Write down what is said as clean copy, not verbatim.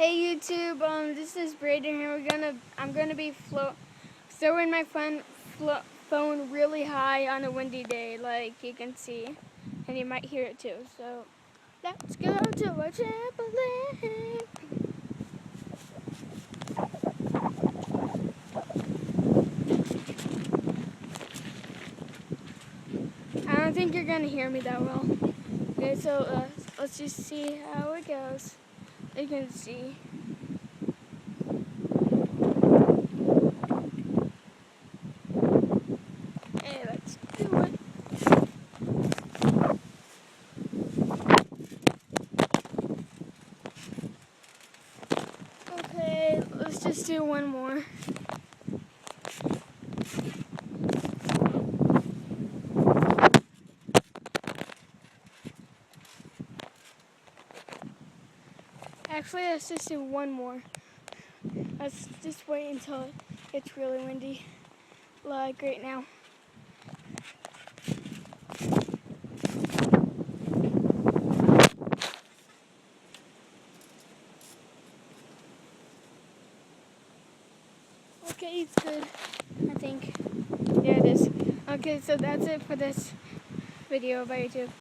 Hey YouTube, this is Braden here. I'm gonna be throwing my phone really high on a windy day, like you can see, and you might hear it too. So let's go to a trampoline. I don't think you're gonna hear me that well. Okay, so let's just see how it goes. You can see. Hey, let's do it. Okay, let's just do one more. Actually, let's just do one more. Let's just wait until it's really windy, like right now. Okay, it's good, I think. Yeah, it is. Okay, so that's it for this video by YouTube.